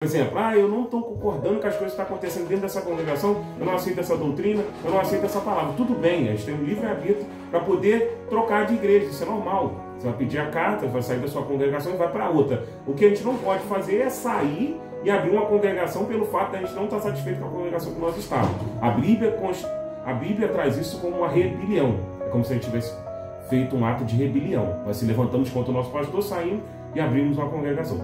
Por exemplo, eu não estou concordando com as coisas que estão acontecendo dentro dessa congregação, eu não aceito essa doutrina, eu não aceito essa palavra. Tudo bem, a gente tem um livre-arbítrio para poder trocar de igreja, isso é normal. Você vai pedir a carta, vai sair da sua congregação e vai para outra. O que a gente não pode fazer é sair e abrir uma congregação pelo fato de a gente não estar satisfeito com a congregação que nós estamos. A Bíblia traz isso como uma rebelião. É como se a gente tivesse feito um ato de rebelião. Nós se levantamos contra o nosso pastor, saímos e abrimos uma congregação.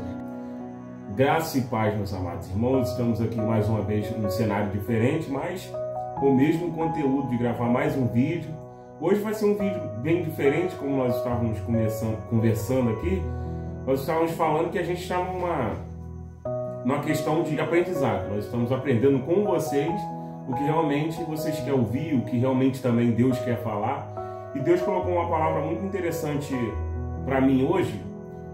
Graça e paz, meus amados irmãos, estamos aqui mais uma vez num cenário diferente, mas com o mesmo conteúdo de gravar mais um vídeo. Hoje vai ser um vídeo bem diferente, como nós estávamos conversando aqui. Nós estávamos falando que a gente está numa questão de aprendizado. Nós estamos aprendendo com vocês o que realmente vocês querem ouvir, o que realmente também Deus quer falar. E Deus colocou uma palavra muito interessante para mim hoje.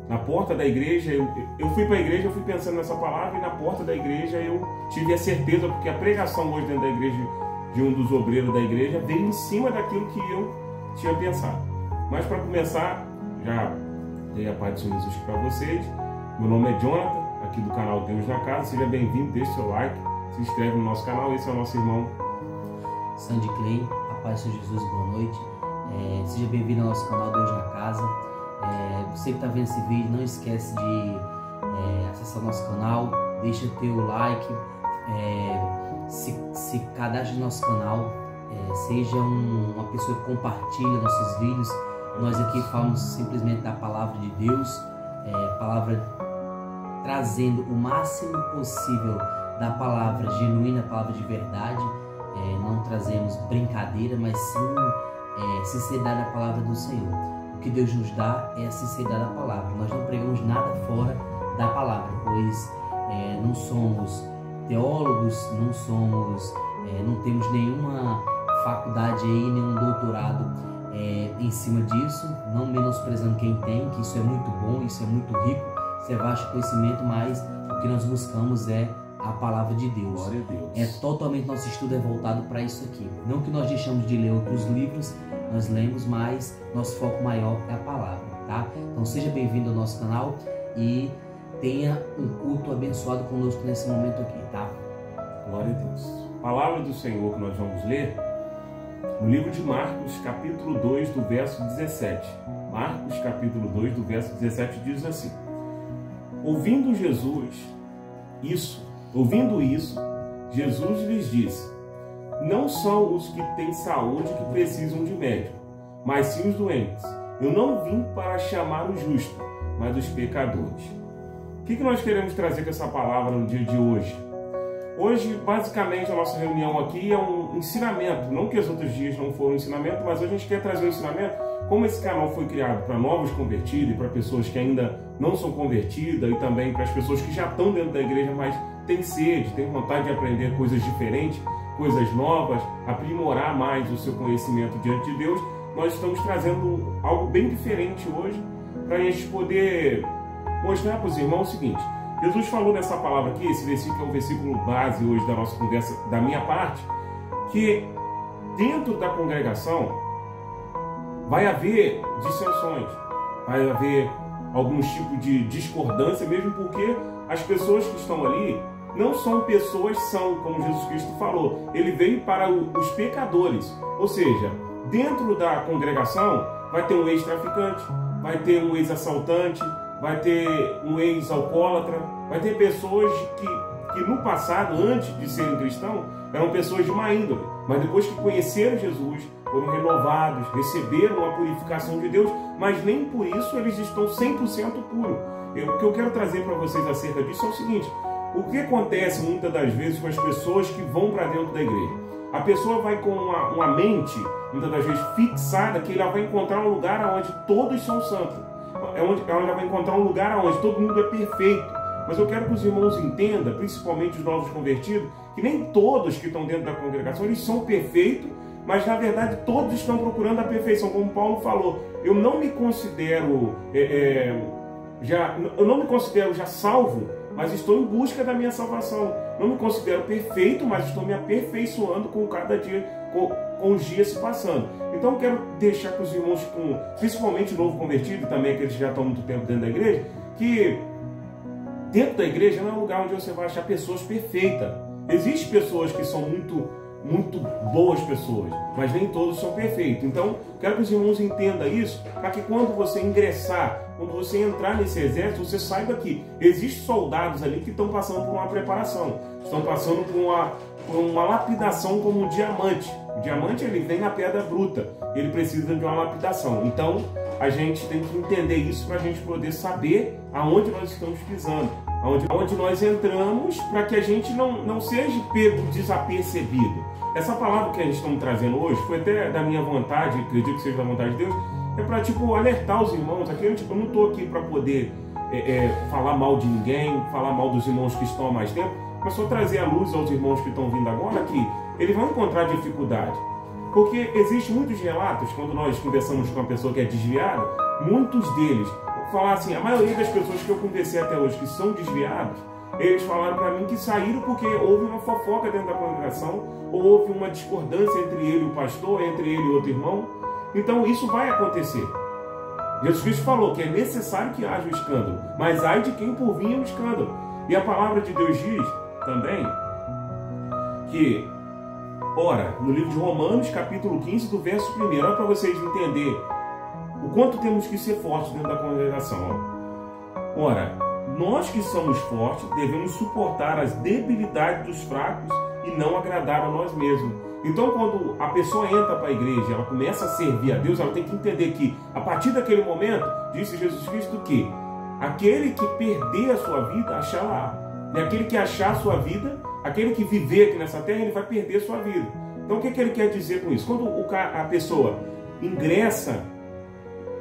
Na porta da igreja, eu fui para a igreja, eu fui pensando nessa palavra, e na porta da igreja eu tive a certeza, porque a pregação hoje dentro da igreja, de um dos obreiros da igreja, veio em cima daquilo que eu tinha pensado. Mas para começar, já dei a paz do Senhor Jesus para vocês. Meu nome é Jonathan, aqui do canal Deus na Casa. Seja bem-vindo, deixe seu like, se inscreve no nosso canal. Esse é o nosso irmão Sandy Clay. A paz do Senhor Jesus, boa noite. Seja bem-vindo ao nosso canal Deus na Casa. Você que está vendo esse vídeo, não esquece de acessar o nosso canal, deixa teu like, se cadastre no nosso canal, seja uma pessoa que compartilha nossos vídeos. Nós aqui falamos simplesmente da palavra de Deus, palavra trazendo o máximo possível da palavra genuína, a palavra de verdade. Não trazemos brincadeira, mas sim sinceridade da palavra do Senhor. O que Deus nos dá é a sinceridade da palavra. Nós não pregamos nada fora da palavra, pois não somos teólogos, não temos nenhuma faculdade aí, nenhum doutorado em cima disso, não menosprezando quem tem, que isso é muito bom, isso é muito rico, isso é vasto conhecimento, mas o que nós buscamos é a palavra de Deus. Glória a Deus. Totalmente nosso estudo é voltado para isso aqui. Não que nós deixamos de ler outros livros, nós lemos, mas nosso foco maior é a palavra, tá? Então seja bem-vindo ao nosso canal e tenha um culto abençoado conosco nesse momento aqui, tá? Glória a Deus. A palavra do Senhor que nós vamos ler no livro de Marcos, capítulo 2, do verso 17. Marcos, capítulo 2, do verso 17, diz assim: Ouvindo isso, Jesus lhes disse: Não são os que têm saúde que precisam de médico, mas sim os doentes. Eu não vim para chamar os justos, mas os pecadores. O que nós queremos trazer com essa palavra no dia de hoje? Hoje, basicamente, a nossa reunião aqui é um ensinamento. Não que os outros dias não foram um ensinamento, mas hoje a gente quer trazer um ensinamento. Como esse canal foi criado para novos convertidos e para pessoas que ainda não são convertidas, e também para as pessoas que já estão dentro da igreja, mas têm sede, têm vontade de aprender coisas diferentes, coisas novas, aprimorar mais o seu conhecimento diante de Deus, nós estamos trazendo algo bem diferente hoje para a gente poder mostrar para os irmãos o seguinte: Jesus falou nessa palavra aqui, esse versículo é o versículo base hoje da nossa conversa, da minha parte, que dentro da congregação vai haver dissensões, vai haver alguns tipos de discordância, mesmo porque as pessoas que estão ali não são pessoas são, como Jesus Cristo falou. Ele veio para os pecadores, ou seja, dentro da congregação vai ter um ex-traficante, vai ter um ex-assaltante, vai ter um ex-alcoólatra, vai ter pessoas que no passado, antes de serem cristãos, eram pessoas de má índole, mas depois que conheceram Jesus, foram renovados, receberam a purificação de Deus, mas nem por isso eles estão 100% puros. O que eu quero trazer para vocês acerca disso é o seguinte: o que acontece muitas das vezes com as pessoas que vão para dentro da igreja? A pessoa vai com uma mente, muitas das vezes, fixada, que ela vai encontrar um lugar onde todos são santos. Ela vai encontrar um lugar onde todo mundo é perfeito. Mas eu quero que os irmãos entendam, principalmente os novos convertidos, que nem todos que estão dentro da congregação eles são perfeitos, mas na verdade todos estão procurando a perfeição, como Paulo falou. Eu não me considero já salvo, mas estou em busca da minha salvação. Não me considero perfeito, mas estou me aperfeiçoando com cada dia, com os dias se passando. Então eu quero deixar para os irmãos, principalmente o novo convertido, também aqueles que já estão há muito tempo dentro da igreja, que dentro da igreja não é um lugar onde você vai achar pessoas perfeitas. Existem pessoas que são muito boas pessoas, mas nem todos são perfeitos. Então, quero que os irmãos entendam isso, para que quando você ingressar, quando você entrar nesse exército, você saiba que existem soldados ali que estão passando por uma preparação, estão passando por uma lapidação como um diamante. O diamante, ele vem na pedra bruta, ele precisa de uma lapidação. Então, a gente tem que entender isso para a gente poder saber aonde nós estamos pisando, aonde nós entramos, para que a gente não seja pego desapercebido. Essa palavra que a gente está trazendo hoje foi até da minha vontade, acredito que seja da vontade de Deus, é para alertar os irmãos. Aqui eu não estou aqui para poder falar mal de ninguém, falar mal dos irmãos que estão há mais tempo, mas só trazer a luz aos irmãos que estão vindo agora, que eles vão encontrar dificuldade. Porque existem muitos relatos, quando nós conversamos com uma pessoa que é desviada, muitos deles, vou falar assim, a maioria das pessoas que eu conversei até hoje que são desviados, eles falaram para mim que saíram porque houve uma fofoca dentro da congregação, ou houve uma discordância entre ele e o pastor, entre ele e outro irmão. Então isso vai acontecer. Jesus Cristo falou que é necessário que haja o escândalo, mas ai de quem por vir é o escândalo. E a palavra de Deus diz também que, ora, no livro de Romanos, capítulo 15, do verso 1, olha para vocês entenderem o quanto temos que ser fortes dentro da congregação. Ora, nós que somos fortes devemos suportar as debilidades dos fracos e não agradar a nós mesmos. Então, quando a pessoa entra para a igreja, ela começa a servir a Deus, ela tem que entender que, a partir daquele momento, disse Jesus Cristo que aquele que perder a sua vida, achará. E aquele que achar a sua vida, aquele que viver aqui nessa terra, ele vai perder a sua vida. Então, o que ele quer dizer com isso? Quando a pessoa ingressa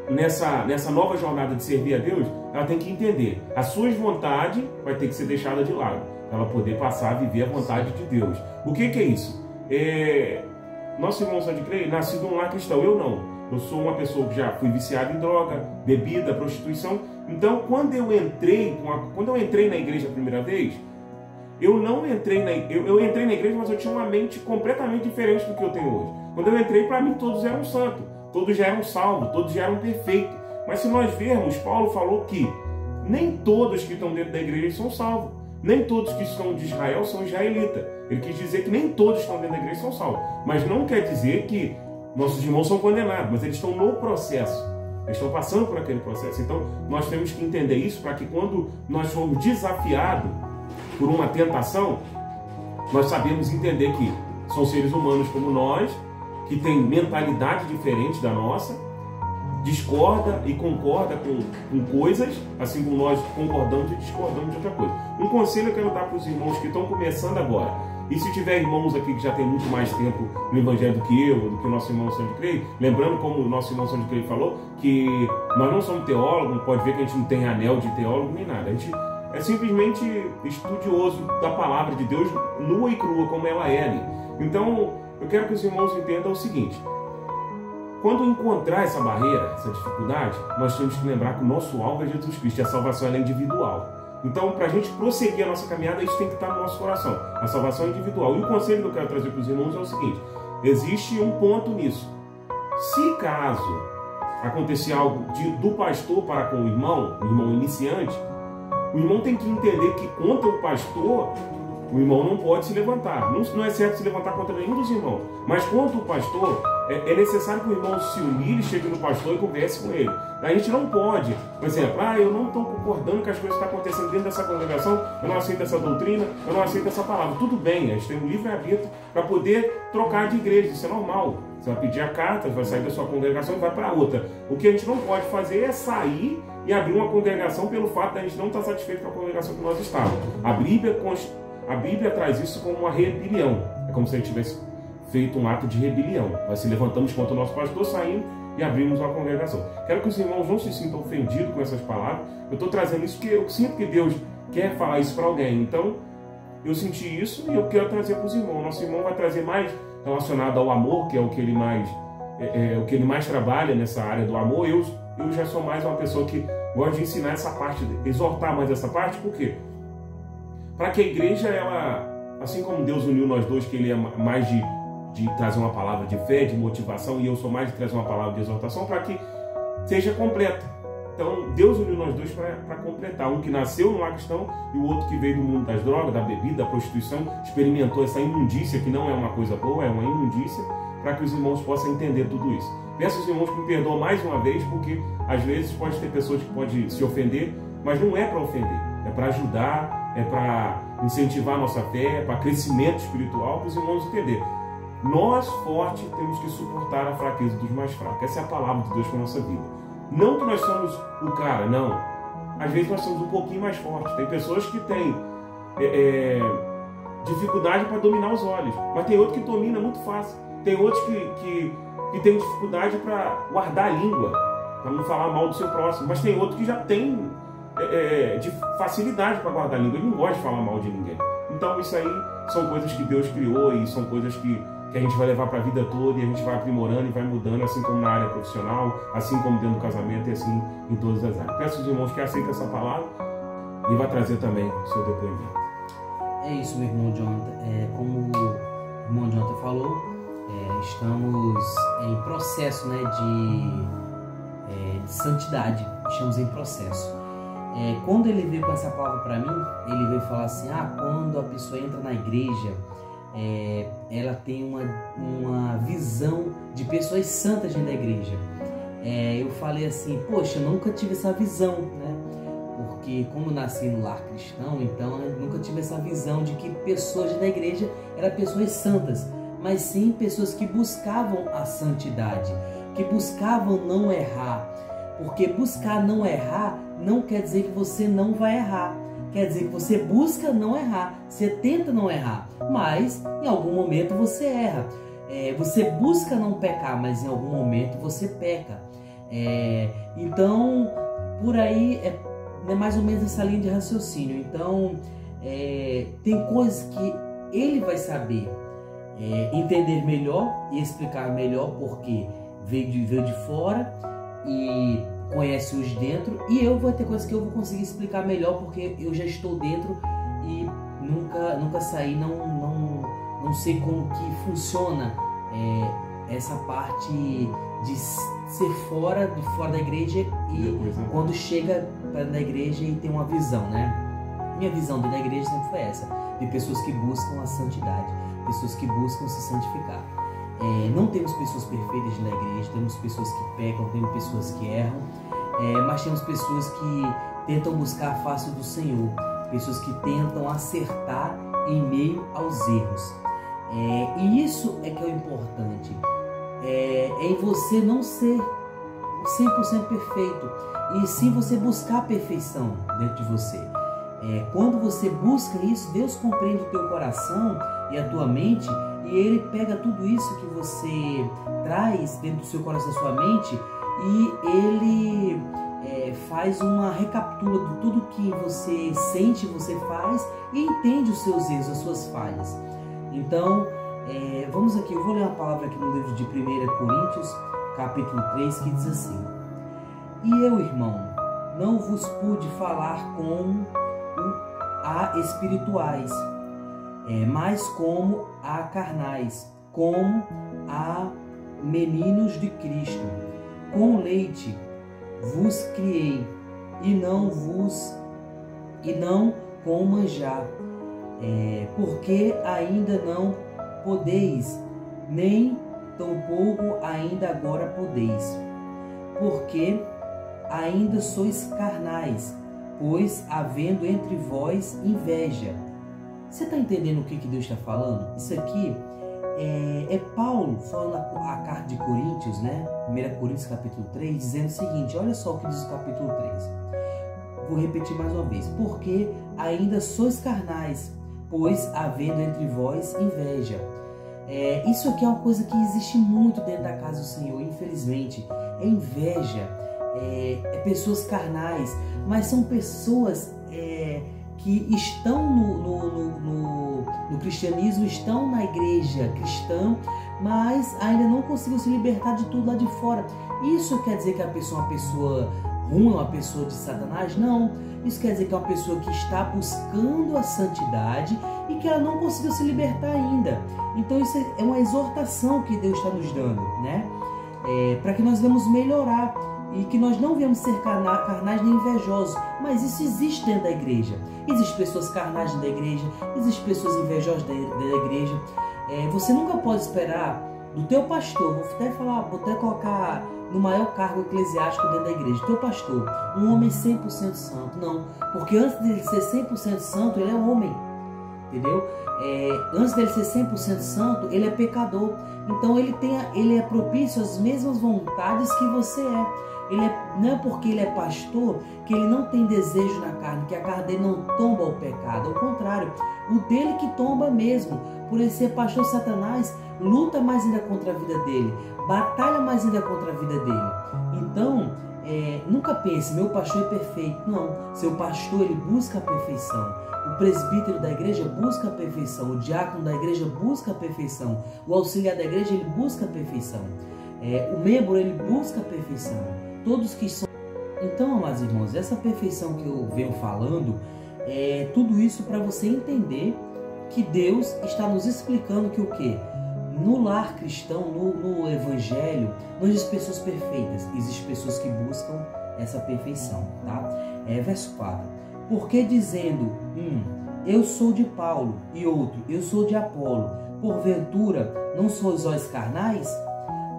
nessa nova jornada de servir a Deus, ela tem que entender, as suas vontades vai ter que ser deixada de lado, para ela poder passar a viver a vontade de Deus. O que é isso? Nosso irmão Sandro Clay, nascido num lar cristão, eu não. Eu sou uma pessoa que já fui viciada em droga, bebida, prostituição. Então, quando eu entrei na igreja a primeira vez, eu entrei na igreja, mas eu tinha uma mente completamente diferente do que eu tenho hoje. Quando eu entrei, para mim, todos eram santos, todos já eram salvos, todos já eram perfeitos. Mas se nós vermos, Paulo falou que nem todos que estão dentro da igreja são salvos. Nem todos que estão de Israel são israelitas. Ele quis dizer que nem todos que estão dentro da igreja são salvos. Mas não quer dizer que nossos irmãos são condenados, mas eles estão no processo. Eles estão passando por aquele processo. Então, nós temos que entender isso para que quando nós formos desafiados por uma tentação, nós sabemos entender que são seres humanos como nós, que têm mentalidade diferente da nossa, discorda e concorda com coisas, assim como nós concordamos e discordamos de outra coisa. Um conselho eu quero dar para os irmãos que estão começando agora, e se tiver irmãos aqui que já tem muito mais tempo no Evangelho do que eu, do que o nosso irmão Sandro Clay, lembrando como o nosso irmão Sandro Clay falou, que nós não somos teólogos, pode ver que a gente não tem anel de teólogo nem nada, a gente é simplesmente estudioso da palavra de Deus, nua e crua, como ela é ali. Então, eu quero que os irmãos entendam o seguinte: quando encontrar essa barreira, essa dificuldade, nós temos que lembrar que o nosso alvo é Jesus Cristo, e a salvação é individual. Então, para a gente prosseguir a nossa caminhada, isso tem que estar no nosso coração. A salvação é individual. E o conselho que eu quero trazer para os irmãos é o seguinte: existe um ponto nisso. Se caso acontecer algo do pastor para com o irmão iniciante, o irmão tem que entender que contra o pastor, o irmão não pode se levantar. Não é certo se levantar contra nenhum dos irmãos. Mas contra o pastor, é necessário que o irmão se humilhe, chegue no pastor e converse com ele. A gente não pode, por exemplo, eu não estou concordando com as coisas que estão acontecendo dentro dessa congregação, eu não aceito essa doutrina, eu não aceito essa palavra. Tudo bem, a gente tem um livre-arbítrio para poder trocar de igreja, isso é normal. Você vai pedir a carta, vai sair da sua congregação e vai para outra. O que a gente não pode fazer é sair e abrir uma congregação pelo fato de a gente não estar satisfeito com a congregação que nós estávamos. A Bíblia traz isso como uma rebelião. É como se a gente tivesse feito um ato de rebelião. Nós se levantamos contra o nosso pastor, saímos e abrimos uma congregação. Quero que os irmãos não se sintam ofendidos com essas palavras. Eu estou trazendo isso porque eu sinto que Deus quer falar isso para alguém. Então, eu senti isso e eu quero trazer para os irmãos. Nosso irmão vai trazer mais relacionado ao amor, que é o que ele mais trabalha nessa área do amor. Eu já sou mais uma pessoa que gosta de ensinar essa parte, exortar mais essa parte, por quê? Para que a igreja, ela, assim como Deus uniu nós dois, que ele é mais de trazer uma palavra de fé, de motivação, e eu sou mais de trazer uma palavra de exortação, para que seja completa. Então, Deus uniu nós dois para completar. Um que nasceu no lar cristão e o outro que veio do mundo das drogas, da bebida, da prostituição, experimentou essa imundícia, que não é uma coisa boa, é uma imundícia, para que os irmãos possam entender tudo isso. Peço aos irmãos que me perdoem mais uma vez, porque às vezes pode ter pessoas que podem se ofender, mas não é para ofender, é para ajudar, é para incentivar a nossa fé, é para crescimento espiritual, para os irmãos entenderem. Nós, fortes, temos que suportar a fraqueza dos mais fracos. Essa é a palavra de Deus para a nossa vida. Não que nós somos o cara, não. Às vezes nós somos um pouquinho mais fortes. Tem pessoas que têm dificuldade para dominar os olhos, mas tem outro que domina muito fácil. Tem outros que tem dificuldade para guardar a língua, para não falar mal do seu próximo. Mas tem outro que já tem de facilidade para guardar a língua. Ele não gosta de falar mal de ninguém. Então isso aí são coisas que Deus criou e são coisas que a gente vai levar para a vida toda e a gente vai aprimorando e vai mudando, assim como na área profissional, assim como dentro do casamento e assim em todas as áreas. Peço aos irmãos que aceitem essa palavra e vai trazer também o seu depoimento. É isso, meu irmão Jonathan. Como o irmão Jonathan falou, estamos em processo, né, de santidade. Estamos em processo. Quando ele veio com essa palavra para mim, ele veio falar assim, quando a pessoa entra na igreja, ela tem uma visão de pessoas santas dentro da igreja. Eu falei assim, poxa, eu nunca tive essa visão, né? Porque como nasci no lar cristão, então eu nunca tive essa visão de que pessoas dentro da igreja eram pessoas santas, mas sim pessoas que buscavam a santidade, que buscavam não errar. Porque buscar não errar não quer dizer que você não vai errar. Quer dizer que você busca não errar, você tenta não errar, mas em algum momento você erra. Você busca não pecar, mas em algum momento você peca. Então, por aí é mais ou menos essa linha de raciocínio. Então, tem coisas que ele vai saber entender melhor e explicar melhor, porque veio de fora e conhece os dentro, e eu vou ter coisas que eu vou conseguir explicar melhor porque eu já estou dentro e nunca saí, não sei como que funciona essa parte de ser fora da igreja e quando chega para da igreja e tem uma visão, né? Minha visão da igreja sempre foi essa, de pessoas que buscam a santidade, pessoas que buscam se santificar. Não temos pessoas perfeitas na igreja, temos pessoas que pecam, temos pessoas que erram, mas temos pessoas que tentam buscar a face do Senhor, pessoas que tentam acertar em meio aos erros. E isso é que é o importante, em você não ser 100% perfeito, e sim você buscar a perfeição dentro de você. Quando você busca isso, Deus compreende o teu coração e a tua mente, e Ele pega tudo isso que você traz dentro do seu coração, da sua mente, e Ele faz uma recapitula de tudo que você sente, você faz, e entende os seus erros, as suas falhas. Então, vamos aqui, eu vou ler uma palavra aqui no livro de 1 Coríntios, capítulo 3, que diz assim: E eu, irmão, não vos pude falar como a espirituais, mas como a carnais, como a meninos de Cristo. Com leite vos criei, e não com manjar, porque ainda não podeis, nem tampouco ainda agora podeis, porque ainda sois carnais, pois havendo entre vós inveja. Você está entendendo o que Deus está falando? Isso aqui é Paulo falando a carta de Coríntios, né? 1 Coríntios capítulo 3, dizendo o seguinte, olha só o que diz o capítulo 3. Vou repetir mais uma vez. Porque ainda sois carnais, pois havendo entre vós inveja. Isso aqui é uma coisa que existe muito dentro da casa do Senhor, infelizmente. É inveja, pessoas carnais, mas são pessoas que estão no cristianismo, estão na igreja cristã, mas ainda não conseguiram se libertar de tudo lá de fora. Isso quer dizer que a pessoa é uma pessoa ruim, uma pessoa de Satanás? Não. Isso quer dizer que é uma pessoa que está buscando a santidade e que ela não conseguiu se libertar ainda. Então isso é uma exortação que Deus está nos dando, né? Para que nós venhamos melhorar. e que nós não viemos ser carnais nem invejosos, mas isso existe dentro da igreja. Existem pessoas carnais dentro da igreja, existem pessoas invejosas dentro da igreja. Você nunca pode esperar do teu pastor, vou até colocar no maior cargo eclesiástico dentro da igreja, teu pastor, um homem 100% santo, não, porque antes dele ser 100% santo, ele é homem, entendeu? Antes dele ser 100% santo, ele é pecador, então ele é propício às mesmas vontades que você é. Não é porque ele é pastor que ele não tem desejo na carne, que a carne dele não tomba ao pecado, ao contrário, o dele que tomba mesmo. Por ele ser pastor, Satanás luta mais ainda contra a vida dele, batalha mais ainda contra a vida dele. Então, nunca pense, meu pastor é perfeito. Não, seu pastor, ele busca a perfeição. O presbítero da igreja busca a perfeição, o diácono da igreja busca a perfeição, o auxiliar da igreja, ele busca a perfeição, o membro, ele busca a perfeição. Todos que são... Então, amados irmãos, essa perfeição que eu venho falando, tudo isso para você entender que Deus está nos explicando que o quê? No lar cristão, no evangelho, não existem pessoas perfeitas, existem pessoas que buscam essa perfeição, tá? Verso 4. Porque dizendo, eu sou de Paulo, e outro, eu sou de Apolo, porventura não sois vós carnais?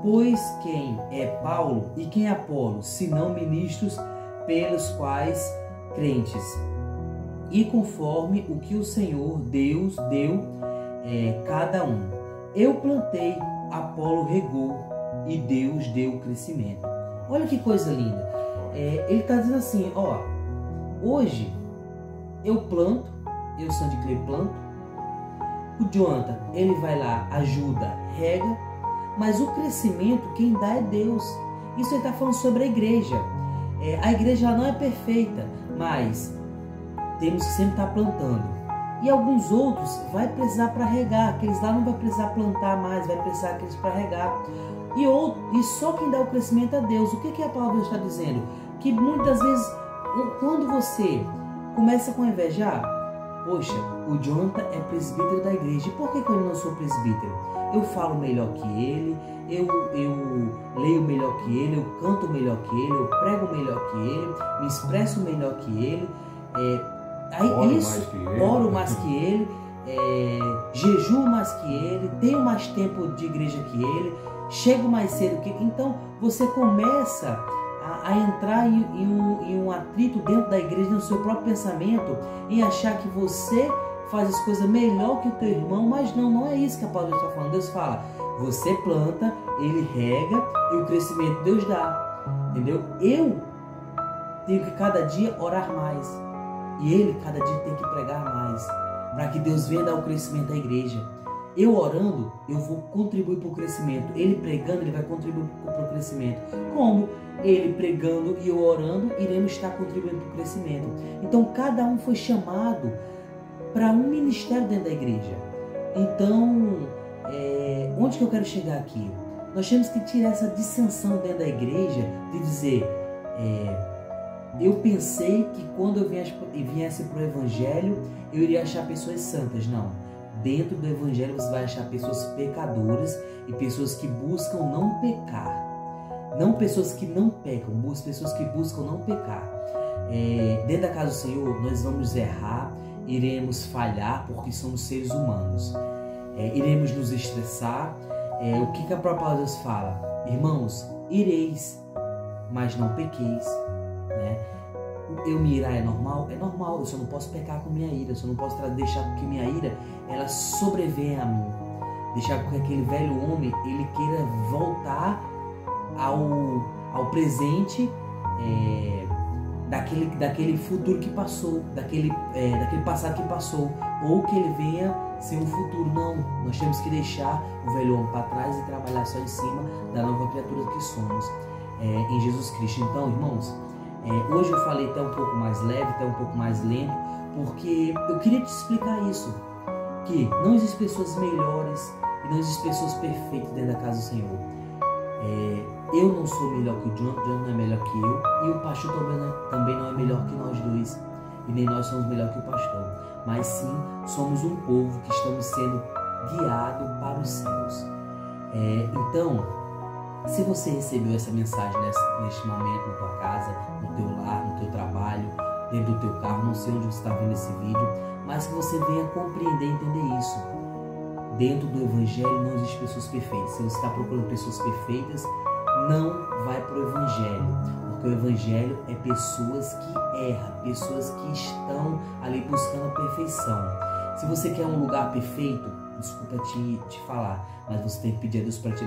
Pois quem é Paulo e quem é Apolo, senão ministros pelos quais crentes? E conforme o que o Senhor Deus deu cada um. Eu plantei, Apolo regou e Deus deu o crescimento. Olha que coisa linda. Ele está dizendo assim, hoje eu planto, eu Sandy Clay planto, o Jonathan, ele vai lá, ajuda, rega, mas o crescimento quem dá é Deus. Isso ele está falando sobre a igreja. A igreja não é perfeita, mas temos que sempre estar plantando. E alguns outros vai precisar para regar, aqueles lá não vai precisar plantar mais, vai precisar aqueles para regar. E só quem dá o crescimento é Deus. O que a palavra está dizendo? Que muitas vezes, quando você começa com invejar, poxa, o Jonathan é presbítero da igreja, e por que eu não sou presbítero? Eu falo melhor que ele, eu leio melhor que ele, eu canto melhor que ele, eu prego melhor que ele, me expresso melhor que ele, oro mais que ele, jejuo mais que ele, tenho mais tempo de igreja que ele, chego mais cedo que ele. Então você começa a entrar em um atrito dentro da igreja, no seu próprio pensamento, em achar que você faz as coisas melhor que o teu irmão, mas não é isso que a palavra está falando. Deus fala, você planta, ele rega e o crescimento Deus dá, entendeu? Eu tenho que cada dia orar mais e ele cada dia tem que pregar mais, para que Deus venha dar o crescimento da igreja. Eu orando, eu vou contribuir para o crescimento. Ele pregando, ele vai contribuir para o crescimento. Como? Ele pregando e eu orando, iremos estar contribuindo para o crescimento. Então cada um foi chamado para um ministério dentro da igreja. Então, onde que eu quero chegar aqui? Nós temos que tirar essa dissensão dentro da igreja de dizer, eu pensei que quando eu viesse para o evangelho, eu iria achar pessoas santas. Não. Dentro do evangelho você vai achar pessoas pecadoras e pessoas que buscam não pecar. Não pessoas que não pecam, pessoas que buscam não pecar. Dentro da casa do Senhor, nós vamos errar, iremos falhar porque somos seres humanos. Iremos nos estressar. O que a própria palavra de Deus fala? Irmãos, ireis, mas não pequeis. Né? Eu me irar é normal? É normal. Eu só não posso pecar com minha ira. Eu só não posso deixar que minha ira ela sobrevenha a mim. Deixar que aquele velho homem ele queira voltar ao presente, daquele futuro que passou, daquele passado que passou, ou que ele venha ser um futuro. Não, nós temos que deixar o velho homem para trás e trabalhar só em cima da nova criatura que somos em Jesus Cristo. Então, irmãos, hoje eu falei até um pouco mais leve, até um pouco mais lento, porque eu queria te explicar isso, que não existem pessoas melhores e não existem pessoas perfeitas dentro da casa do Senhor. Eu não sou melhor que o Jonathan não é melhor que eu, e o pastor também não é melhor que nós dois, e nem nós somos melhor que o pastor, mas sim somos um povo que estamos sendo guiados para os céus. Então, Se você recebeu essa mensagem neste momento na tua casa, no teu lar, no teu trabalho, dentro do teu carro, não sei onde você está vendo esse vídeo, mas que você venha compreender e entender isso. Dentro do Evangelho não existe pessoas perfeitas. Se você está procurando pessoas perfeitas, não vai para o Evangelho, porque o Evangelho é pessoas que erram, pessoas que estão ali buscando a perfeição. Se você quer um lugar perfeito, desculpa te falar, mas você tem que pedir a Deus para te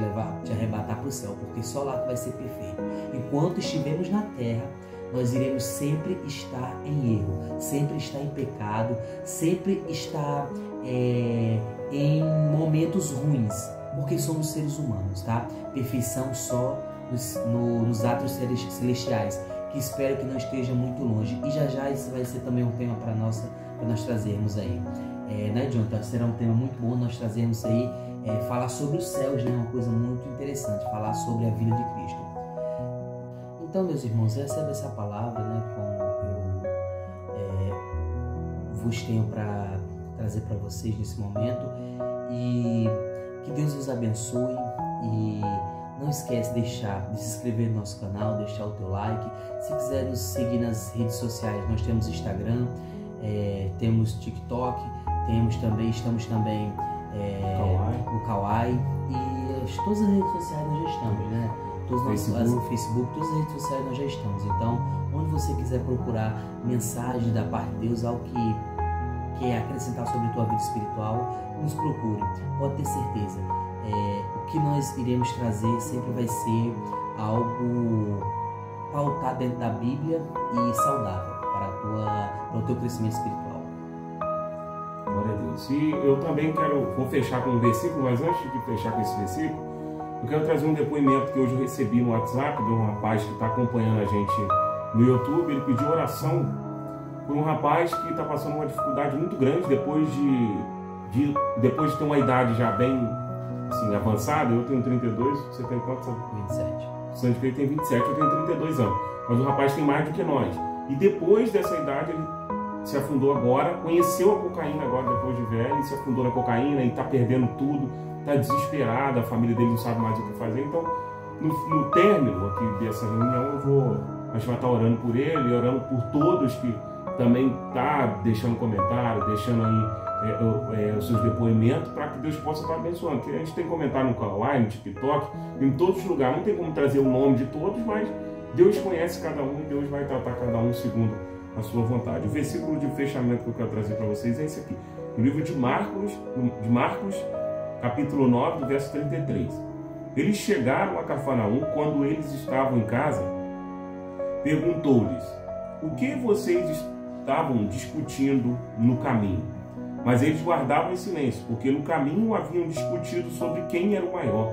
arrebatar para o céu, porque só lá que vai ser perfeito. Enquanto estivermos na terra, nós iremos sempre estar em erro, sempre estar em pecado, sempre estar em momentos ruins, porque somos seres humanos, tá? Perfeição só nos atos celestiais, que espero que não esteja muito longe. E já isso vai ser também um tema para nós trazermos aí. Né, Jonathan? Será um tema muito bom nós trazermos aí, falar sobre os céus, né? Uma coisa muito interessante, falar sobre a vida de Cristo. Então, meus irmãos, receba essa palavra, né? Como eu vos tenho para trazer para vocês nesse momento, e que Deus os abençoe. E não esquece de se inscrever no nosso canal, deixar o teu like. Se quiser nos seguir nas redes sociais, nós temos Instagram, temos TikTok, estamos também no Kawaii, e todas as redes sociais nós já estamos, né? Facebook, todas as redes sociais nós já estamos. Então, onde você quiser procurar mensagem da parte de Deus, algo que quer acrescentar sobre a tua vida espiritual, nos procure. Pode ter certeza, o que nós iremos trazer sempre vai ser algo pautado dentro da Bíblia e saudável para o teu crescimento espiritual. Glória a Deus. E eu também vou fechar com um versículo, mas antes de fechar com esse versículo, eu quero trazer um depoimento que hoje eu recebi no WhatsApp de um rapaz que está acompanhando a gente no YouTube. Ele pediu oração por um rapaz que está passando uma dificuldade muito grande depois de ter uma idade já bem assim, avançada. Eu tenho 32, você tem quantos anos? 27. Santos Pedro tem 27, eu tenho 32 anos. Mas o rapaz tem mais do que nós. E depois dessa idade ele se afundou agora, conheceu a cocaína agora depois de velho, se afundou na cocaína e está perdendo tudo, está desesperado, a família dele não sabe mais o que fazer. Então, no término aqui dessa reunião, a gente vai estar orando por ele e orando por todos que também tá deixando comentário, deixando aí os seus depoimentos, para que Deus possa estar abençoando. Porque a gente tem comentário no Kawaii, no TikTok, em todos os lugares. Não tem como trazer o nome de todos, mas Deus conhece cada um e Deus vai tratar cada um segundo a sua vontade. O versículo de fechamento que eu quero trazer para vocês é esse aqui. No livro de Marcos, capítulo 9, do verso 33. Eles chegaram a Cafarnaum. Quando eles estavam em casa, perguntou-lhes: o que vocês estavam discutindo no caminho? Mas eles guardavam em silêncio, porque no caminho haviam discutido sobre quem era o maior.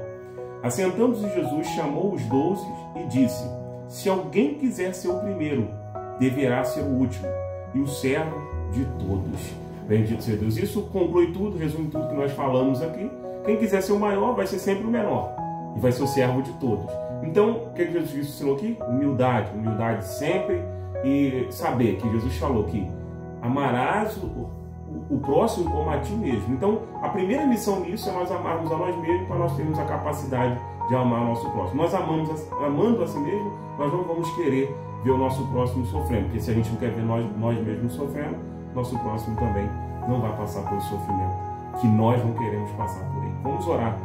Assentando-se, Jesus chamou os 12 e disse: se alguém quiser ser o primeiro, deverá ser o último e o servo de todos. Bendito seja Deus. Isso conclui tudo, resume tudo que nós falamos aqui. Quem quiser ser o maior vai ser sempre o menor e vai ser o servo de todos. Então, o que Jesus ensinou aqui? Humildade sempre, e saber que Jesus falou que amarás o próximo como a ti mesmo. Então, a primeira missão nisso é nós amarmos a nós mesmos, para nós termos a capacidade de amar o nosso próximo. Nós amando a si mesmo, nós não vamos querer ver o nosso próximo sofrendo, porque se a gente não quer ver nós mesmos sofrendo, nosso próximo também não vai passar pelo sofrimento que nós não queremos passar por ele. Vamos orar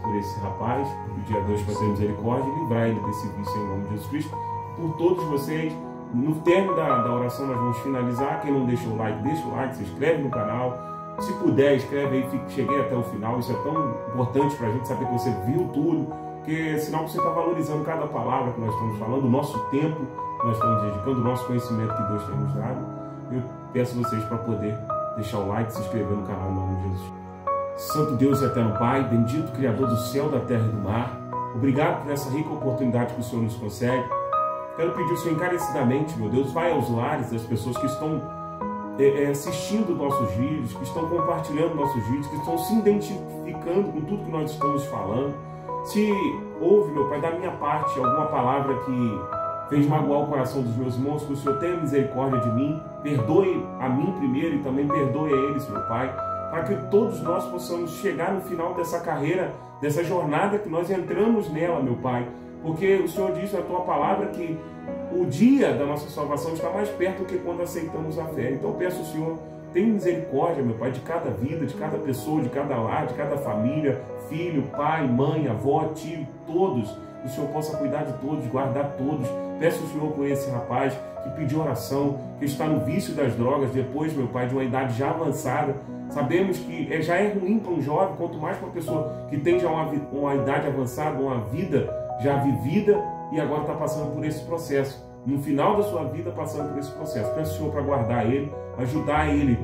por esse rapaz, pedir a Deus para ter misericórdia e livrar ele desse vício em nome de Jesus Cristo. Por todos vocês, no término da oração nós vamos finalizar. Quem não deixou o like, deixa o like, se inscreve no canal. Se puder, escreve aí, cheguei até o final. Isso é tão importante para a gente saber que você viu tudo, porque é sinal que você está valorizando cada palavra que nós estamos falando, o nosso tempo que nós estamos dedicando, o nosso conhecimento que Deus tem nos dado. Eu peço a vocês para poder deixar o like, se inscrever no canal em nome de Jesus. Santo Deus e eterno Pai, bendito Criador do céu, da terra e do mar, obrigado por essa rica oportunidade que o Senhor nos concede. Quero pedir ao Senhor encarecidamente, meu Deus, vai aos lares das pessoas que estão assistindo nossos vídeos, que estão compartilhando nossos vídeos, que estão se identificando com tudo que nós estamos falando. Se houve, meu Pai, da minha parte, alguma palavra que fez magoar o coração dos meus irmãos, que o Senhor tenha misericórdia de mim, perdoe a mim primeiro e também perdoe a eles, meu Pai, para que todos nós possamos chegar no final dessa carreira, dessa jornada que nós entramos nela, meu Pai. Porque o Senhor diz na Tua palavra que o dia da nossa salvação está mais perto do que quando aceitamos a fé. Então eu peço ao Senhor, tem misericórdia, meu Pai, de cada vida, de cada pessoa, de cada lar, de cada família, filho, pai, mãe, avó, tio, todos. Que o Senhor possa cuidar de todos, guardar todos. Peço ao Senhor por esse rapaz que pediu oração, que está no vício das drogas, depois, meu Pai, de uma idade já avançada. Sabemos que já é ruim para um jovem, quanto mais para uma pessoa que tem já uma idade avançada, uma vida já vivida e agora está passando por esse processo. No final da sua vida, passando por esse processo. Peço ao Senhor para guardar ele, ajudar ele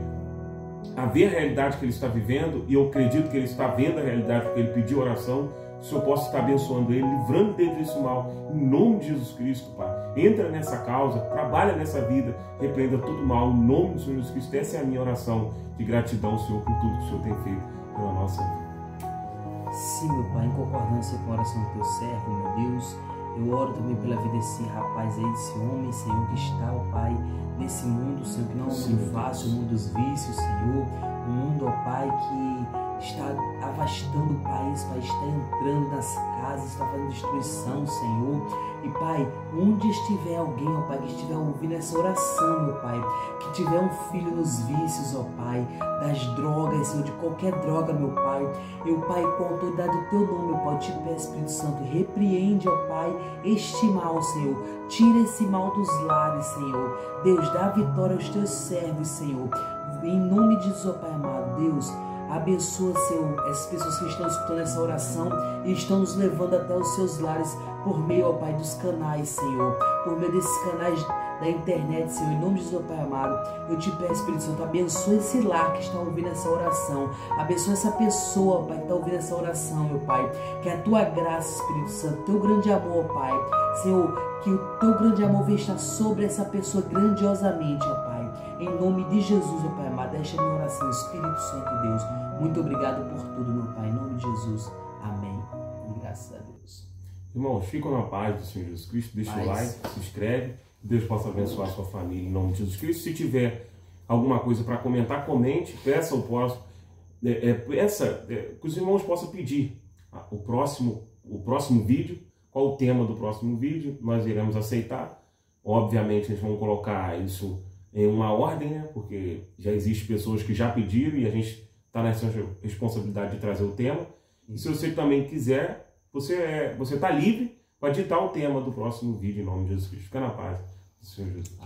a ver a realidade que ele está vivendo, e eu acredito que ele está vendo a realidade porque ele pediu oração. O Senhor possa estar abençoando ele, livrando dele desse mal, em nome de Jesus Cristo, Pai. Entra nessa causa, trabalha nessa vida, repreenda todo mal, em nome de Jesus Cristo. Essa é a minha oração de gratidão, Senhor, por tudo que o Senhor tem feito pela nossa vida. Sim, meu Pai, em concordância com a oração do Teu servo, meu Deus, eu oro também pela vida desse rapaz aí, desse homem, Senhor, que está, ó Pai, nesse mundo, Senhor, que não é um mundo fácil, o mundo dos vícios, Senhor, um mundo, ó Pai, que está avastando o país, Pai, está entrando nas casas, está fazendo destruição, Senhor. E, Pai, onde estiver alguém, ó Pai, que estiver ouvindo essa oração, meu Pai, que tiver um filho nos vícios, ó Pai, das drogas, Senhor, de qualquer droga, meu Pai, eu, Pai, com a autoridade do Teu nome, eu te peço, Espírito Santo, repreende, ó Pai, este mal, Senhor. Tira esse mal dos lares, Senhor. Deus, dá vitória aos Teus servos, Senhor. Em nome de Jesus, ó Pai amado, Deus, abençoa, Senhor, essas pessoas que estão escutando essa oração e estão nos levando até os seus lares por meio, ó Pai, dos canais, Senhor, por meio desses canais da internet, Senhor, em nome de Jesus, ó Pai amado, eu te peço, Espírito Santo, abençoa esse lar que está ouvindo essa oração, abençoa essa pessoa, ó Pai, que está ouvindo essa oração, meu Pai, que a Tua graça, Espírito Santo, Teu grande amor, ó Pai, Senhor, que o Teu grande amor venha estar sobre essa pessoa grandiosamente, ó Pai. Em nome de Jesus, ó Pai amado, esta é a minha oração, Espírito Santo de Deus. Muito obrigado por tudo, meu Pai. Em nome de Jesus. Amém. E graças a Deus. Irmãos, ficam na paz do Senhor Jesus Cristo. Deixa o like, se inscreve. Deus possa abençoar a sua família em nome de Jesus Cristo. Se tiver alguma coisa para comentar, comente. Peça o próximo. Que os irmãos possam pedir o próximo vídeo. Qual o tema do próximo vídeo? Nós iremos aceitar. Obviamente, eles vão colocar isso em uma ordem, né? Porque já existem pessoas que já pediram e a gente está nessa responsabilidade de trazer o tema. E se você também quiser, você está livre para ditar o tema do próximo vídeo em nome de Jesus Cristo. Fica na paz do Senhor Jesus.